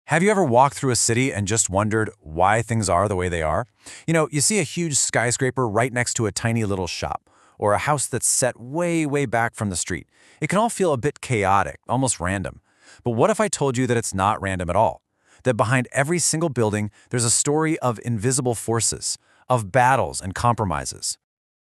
Have you ever walked through a city and just wondered why things are the way they are? You see a huge skyscraper right next to a tiny little shop, or a house that's set way, way back from the street. It can all feel a bit chaotic, almost random. But what if I told you that it's not random at all? That behind every single building, there's a story of invisible forces, of battles and compromises.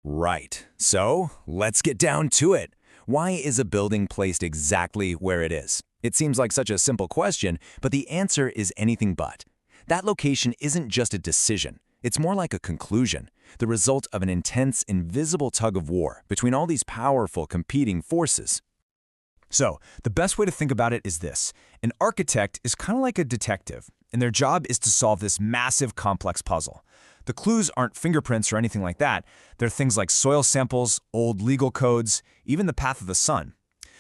Right. So, let's get down to it. Why is a building placed exactly where it is? It seems like such a simple question, but the answer is anything but. That location isn't just a decision. It's more like a conclusion, the result of an intense, invisible tug of war between all these powerful, competing forces. So, the best way to think about it is this. An architect is kind of like a detective, and their job is to solve this massive, complex puzzle. The clues aren't fingerprints or anything like that. They're things like soil samples, old legal codes, even the path of the sun.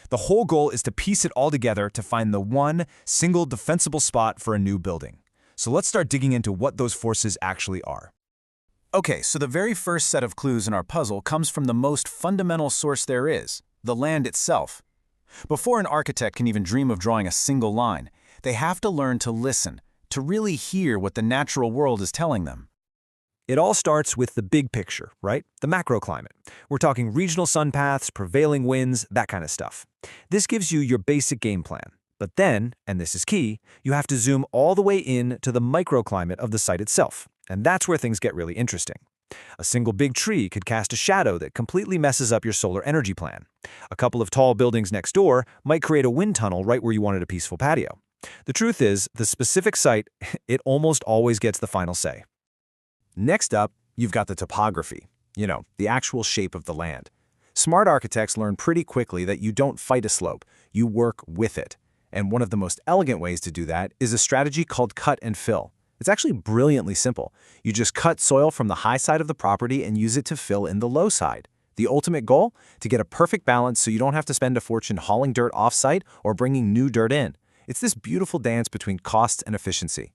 The whole goal is to piece it all together to find the one single defensible spot for a new building. So let's start digging into what those forces actually are. Okay, so the very first set of clues in our puzzle comes from the most fundamental source there is, the land itself. Before an architect can even dream of drawing a single line, they have to learn to listen, to really hear what the natural world is telling them. It all starts with the big picture, right? The macroclimate. We're talking regional sun paths, prevailing winds, that kind of stuff. This gives you your basic game plan. But then, and this is key, you have to zoom all the way in to the microclimate of the site itself. And that's where things get really interesting. A single big tree could cast a shadow that completely messes up your solar energy plan. A couple of tall buildings next door might create a wind tunnel right where you wanted a peaceful patio. The truth is, the specific site, it almost always gets the final say. Next up, you've got the topography, the actual shape of the land. Smart architects learn pretty quickly that you don't fight a slope, you work with it. And one of the most elegant ways to do that is a strategy called cut and fill. It's actually brilliantly simple. You just cut soil from the high side of the property and use it to fill in the low side. The ultimate goal? To get a perfect balance so you don't have to spend a fortune hauling dirt off-site or bringing new dirt in. It's this beautiful dance between costs and efficiency.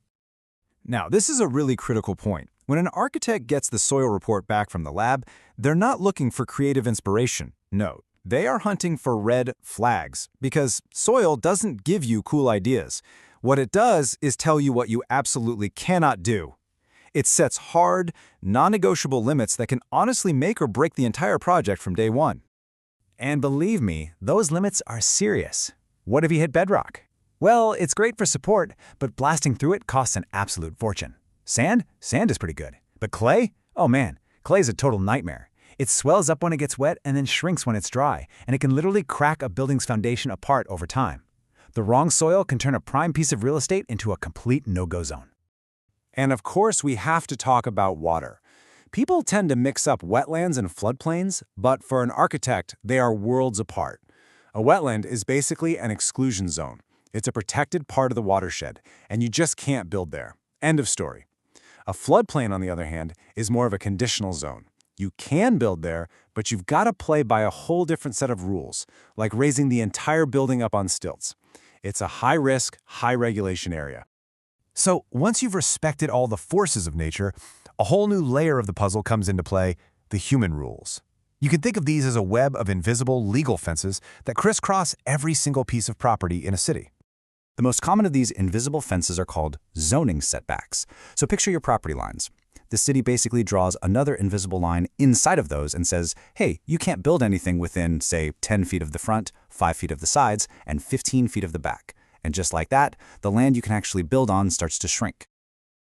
Now, this is a really critical point. When an architect gets the soil report back from the lab, they're not looking for creative inspiration. No, they are hunting for red flags, because soil doesn't give you cool ideas. What it does is tell you what you absolutely cannot do. It sets hard, non-negotiable limits that can honestly make or break the entire project from day one. And believe me, those limits are serious. What if you hit bedrock? Well, it's great for support, but blasting through it costs an absolute fortune. Sand? Sand is pretty good. But clay? Oh man, clay is a total nightmare. It swells up when it gets wet and then shrinks when it's dry, and it can literally crack a building's foundation apart over time. The wrong soil can turn a prime piece of real estate into a complete no-go zone. And of course, we have to talk about water. People tend to mix up wetlands and floodplains, but for an architect, they are worlds apart. A wetland is basically an exclusion zone. It's a protected part of the watershed, and you just can't build there. End of story. A floodplain, on the other hand, is more of a conditional zone. You can build there, but you've got to play by a whole different set of rules, like raising the entire building up on stilts. It's a high-risk, high-regulation area. So once you've respected all the forces of nature, a whole new layer of the puzzle comes into play, the human rules. You can think of these as a web of invisible legal fences that crisscross every single piece of property in a city. The most common of these invisible fences are called zoning setbacks. So picture your property lines. The city basically draws another invisible line inside of those and says, hey, you can't build anything within, say, 10 feet of the front, 5 feet of the sides, and 15 feet of the back. And just like that, the land you can actually build on starts to shrink.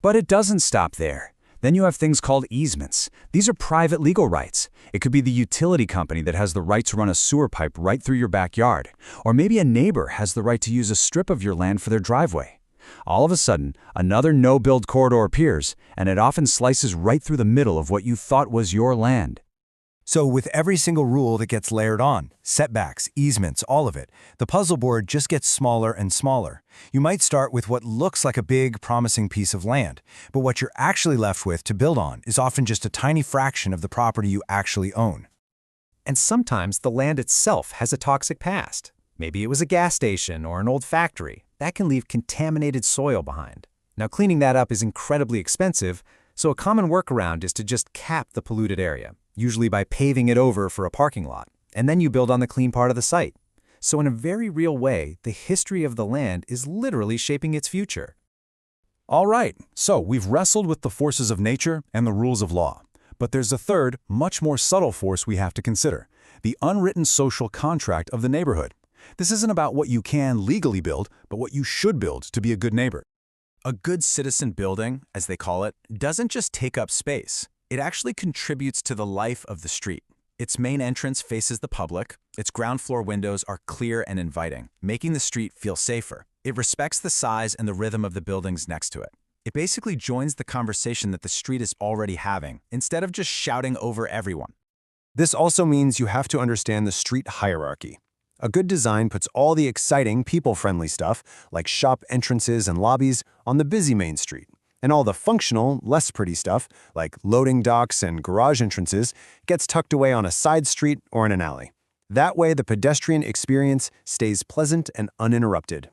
But it doesn't stop there. Then you have things called easements. These are private legal rights. It could be the utility company that has the right to run a sewer pipe right through your backyard. Or maybe a neighbor has the right to use a strip of your land for their driveway. All of a sudden, another no-build corridor appears, and it often slices right through the middle of what you thought was your land. So with every single rule that gets layered on, setbacks, easements, all of it, the puzzle board just gets smaller and smaller. You might start with what looks like a big, promising piece of land, but what you're actually left with to build on is often just a tiny fraction of the property you actually own. And sometimes the land itself has a toxic past. Maybe it was a gas station or an old factory. That can leave contaminated soil behind. Now, cleaning that up is incredibly expensive, so a common workaround is to just cap the polluted area, usually by paving it over for a parking lot, and then you build on the clean part of the site. So in a very real way, the history of the land is literally shaping its future. All right, so we've wrestled with the forces of nature and the rules of law. But there's a third, much more subtle force we have to consider: the unwritten social contract of the neighborhood. This isn't about what you can legally build, but what you should build to be a good neighbor. A good citizen building, as they call it, doesn't just take up space. It actually contributes to the life of the street. Its main entrance faces the public. Its ground floor windows are clear and inviting, making the street feel safer. It respects the size and the rhythm of the buildings next to it. It basically joins the conversation that the street is already having, instead of just shouting over everyone. This also means you have to understand the street hierarchy. A good design puts all the exciting, people-friendly stuff, like shop entrances and lobbies, on the busy main street. And all the functional, less pretty stuff, like loading docks and garage entrances, gets tucked away on a side street or in an alley. That way, the pedestrian experience stays pleasant and uninterrupted.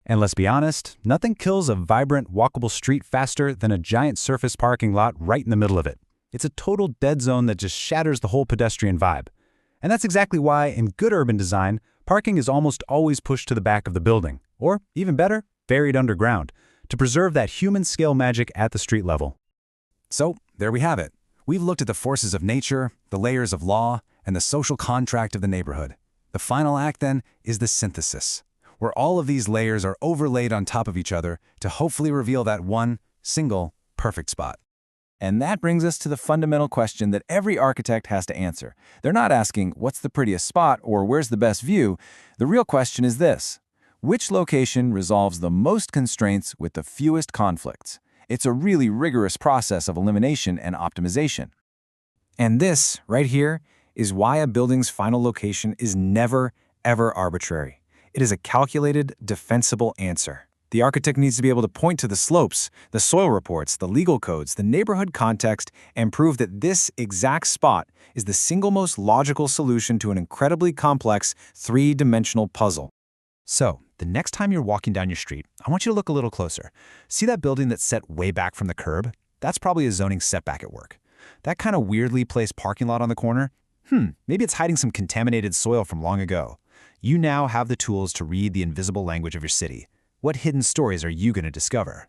And let's be honest, nothing kills a vibrant, walkable street faster than a giant surface parking lot right in the middle of it. It's a total dead zone that just shatters the whole pedestrian vibe. And that's exactly why, in good urban design, parking is almost always pushed to the back of the building, or, even better, buried underground, to preserve that human-scale magic at the street level. So, there we have it. We've looked at the forces of nature, the layers of law, and the social contract of the neighborhood. The final act, then, is the synthesis, where all of these layers are overlaid on top of each other to hopefully reveal that one, single, perfect spot. And that brings us to the fundamental question that every architect has to answer. They're not asking, what's the prettiest spot or where's the best view? The real question is this: which location resolves the most constraints with the fewest conflicts? It's a really rigorous process of elimination and optimization. And this, right here, is why a building's final location is never, ever arbitrary. It is a calculated, defensible answer. The architect needs to be able to point to the slopes, the soil reports, the legal codes, the neighborhood context, and prove that this exact spot is the single most logical solution to an incredibly complex, three-dimensional puzzle. So, the next time you're walking down your street, I want you to look a little closer. See that building that's set way back from the curb? That's probably a zoning setback at work. That kind of weirdly placed parking lot on the corner? Maybe it's hiding some contaminated soil from long ago. You now have the tools to read the invisible language of your city. What hidden stories are you going to discover?